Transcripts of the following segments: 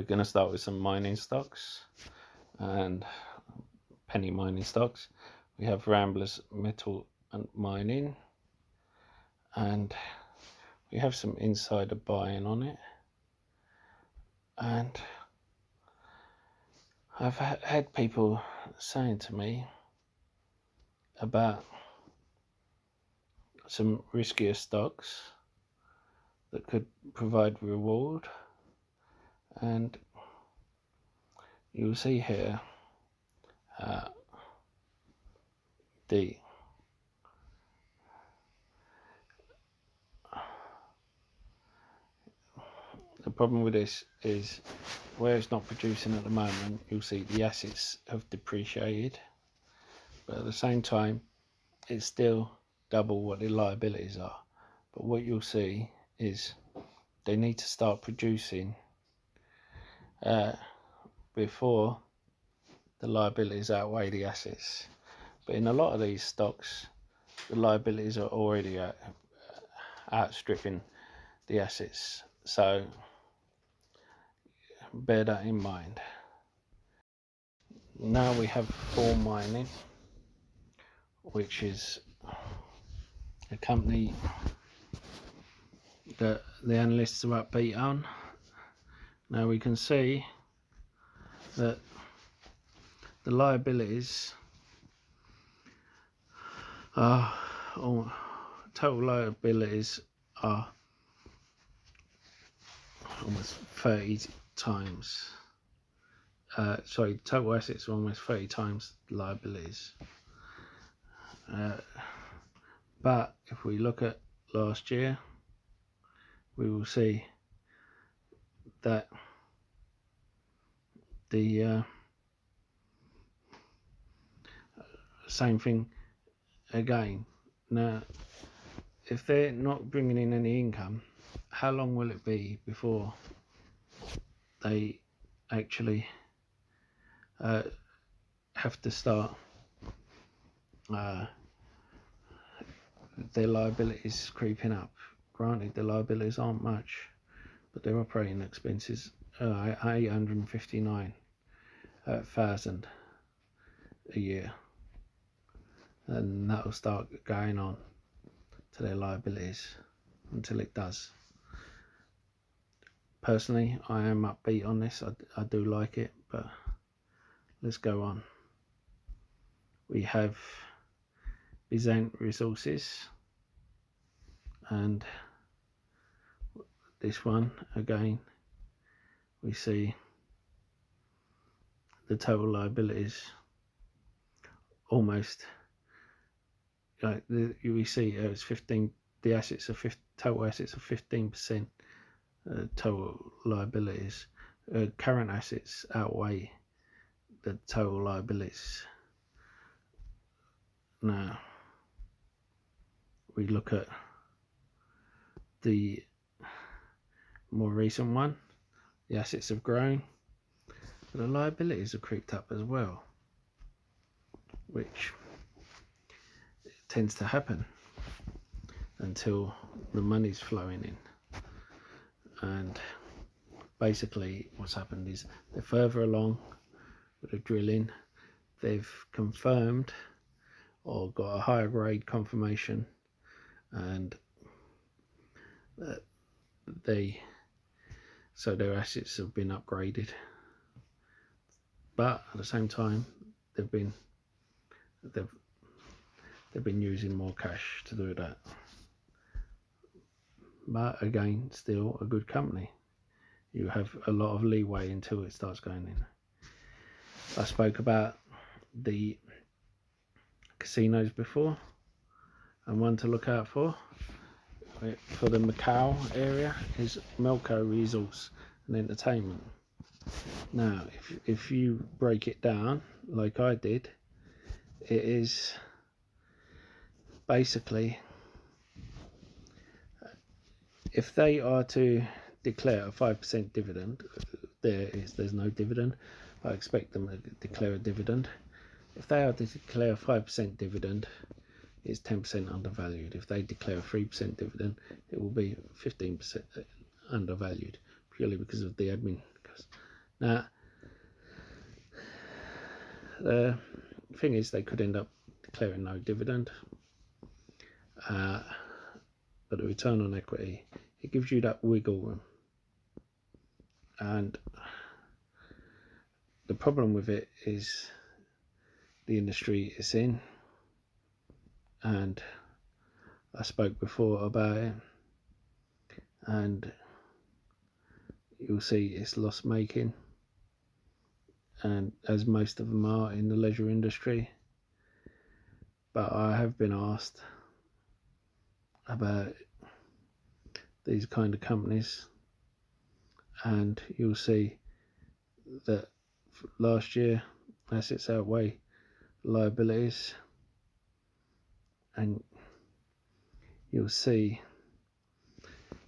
we're going to start with some mining stocks and penny mining stocks. We have Ramblers Metal and Mining, and we have some insider buying on it. And I've had people saying to me about some riskier stocks that could provide reward, and you'll see here the problem with this is where it's not producing at the moment. You'll see the assets have depreciated, but at the same time it's still double what the liabilities are. But what you'll see is they need to start producing before the liabilities outweigh the assets. But in a lot of these stocks, the liabilities are already outstripping the assets, so bear that in mind. Now we have Four Mining, which is a company that the analysts are upbeat on. Now we can see that the liabilities are, total liabilities are almost 30 times. Total assets are almost 30 times liabilities. But if we look at last year, we will see that the same thing again. Now, if they're not bringing in any income, how long will it be before they actually have to start their liabilities creeping up? Granted, the liabilities aren't much, but their operating expenses are 859,000 a year, and that will start going on to their liabilities until it does. Personally, I am upbeat on this. I do like it, but let's go on. We have Bizant Resources, and this one again, we see the total liabilities almost like we see it's 15. The assets are total assets are 15%. Total liabilities, current assets outweigh the total liabilities. Now we look at the more recent one. The assets have grown, but the liabilities have creeped up as well, which tends to happen until the money's flowing in. And basically what's happened is they're further along with the drilling. They've confirmed or got a higher grade confirmation, and so their assets have been upgraded, but at the same time they've been using more cash to do that. But again, still a good company. You have a lot of leeway until it starts going in. I spoke about the casinos before, and one to look out for the Macau area is Melco Resource and Entertainment. Now, if you break it down like I did, it is basically, if they are to declare a 5% dividend, there's no dividend. I expect them to declare a dividend. If they are to declare a 5% dividend, it's 10% undervalued. If they declare a 3% dividend, it will be 15% undervalued, purely because of the admin Now, the thing is, they could end up declaring no dividend, but the return on equity, it gives you that wiggle room. And the problem with it is the industry it's in, and I spoke before about it, and you'll see it's loss making, and as most of them are in the leisure industry. But I have been asked about these kind of companies, and you'll see that last year assets outweigh liabilities, and you'll see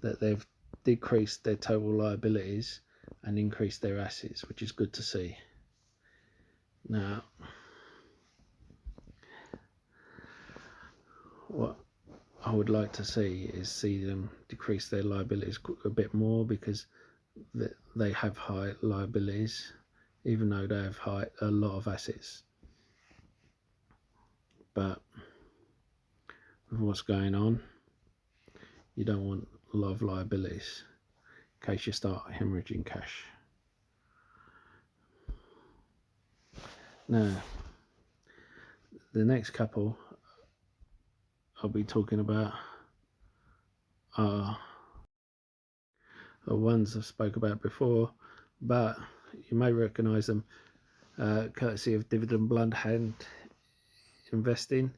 that they've decreased their total liabilities and increased their assets, which is good to see. Now, what I would like to see them decrease their liabilities a bit more, because they have high liabilities, even though they have a lot of assets. But with what's going on, you don't want a lot of liabilities in case you start hemorrhaging cash. Now, the next couple I'll be talking about are ones I've spoke about before, but you may recognize them courtesy of Dividend Blood Hand Investing.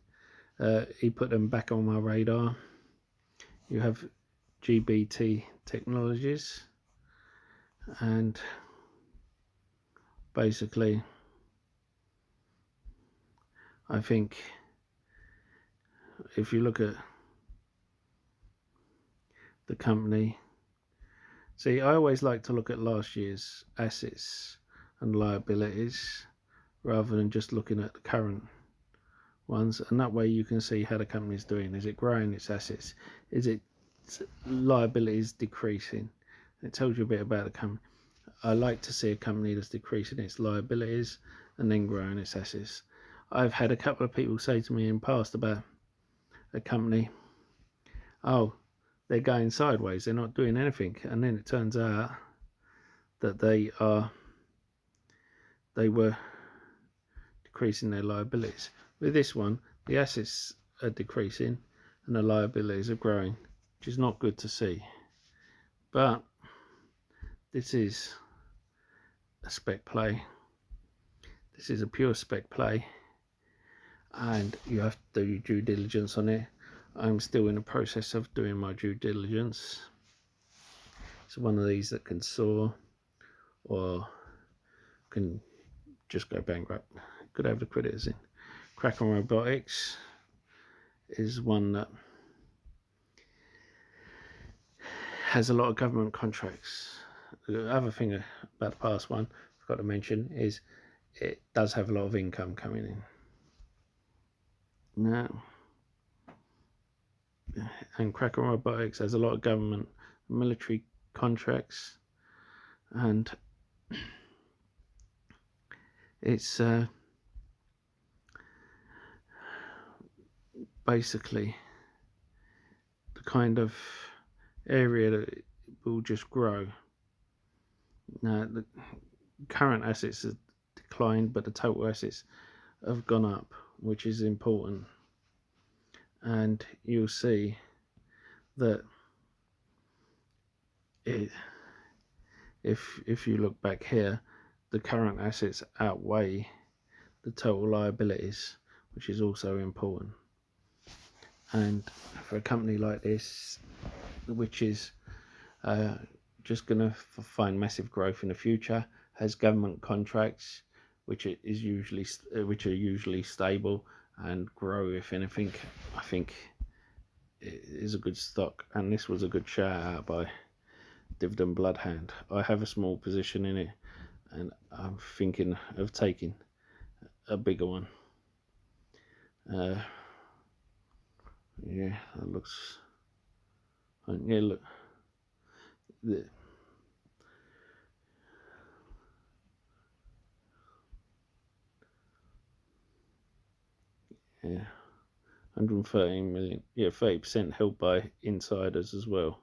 He put them back on my radar. You have GBT Technologies, and basically I think if you look at the company, see, I always like to look at last year's assets and liabilities rather than just looking at the current ones, and that way you can see how the company is doing. Is it growing its assets? Is its liabilities decreasing? It tells you a bit about the company. I like to see a company that's decreasing its liabilities and then growing its assets. I've had a couple of people say to me in the past about a company, oh, they're going sideways, they're not doing anything, and then it turns out that they were decreasing their liabilities. With this one, the assets are decreasing and the liabilities are growing, which is not good to see. But this is a spec play. This is a pure spec play, and you have to do your due diligence on it. I'm still in the process of doing my due diligence. It's one of these that can soar or can just go bankrupt. Could have the creditors in. Kraken Robotics is one that has a lot of government contracts. The other thing about the past one I forgot to mention is it does have a lot of income coming in. Now, and Kraken Robotics has a lot of government military contracts, and it's basically the kind of area that will just grow. Now, the current assets have declined, but the total assets have gone up, which is important. And you'll see that if you look back here, the current assets outweigh the total liabilities, which is also important. And for a company like this, which is just going to find massive growth in the future, has government contracts, which are usually stable and grow, if anything, I think it is a good stock. And this was a good shout out by Dividend Blood Hand. I have a small position in it, and I'm thinking of taking a bigger one. Yeah, that looks. Yeah, look. Yeah, 113 million. Yeah, 30% held by insiders as well.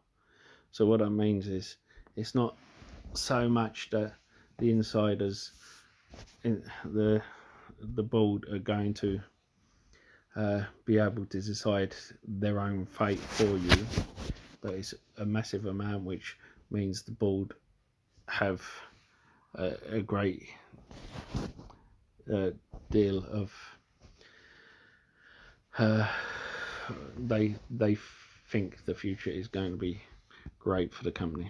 So what that means is it's not so much that the insiders in the board are going to be able to decide their own fate for you, but it's a massive amount, which means the board have a great deal of they think the future is going to be great for the company.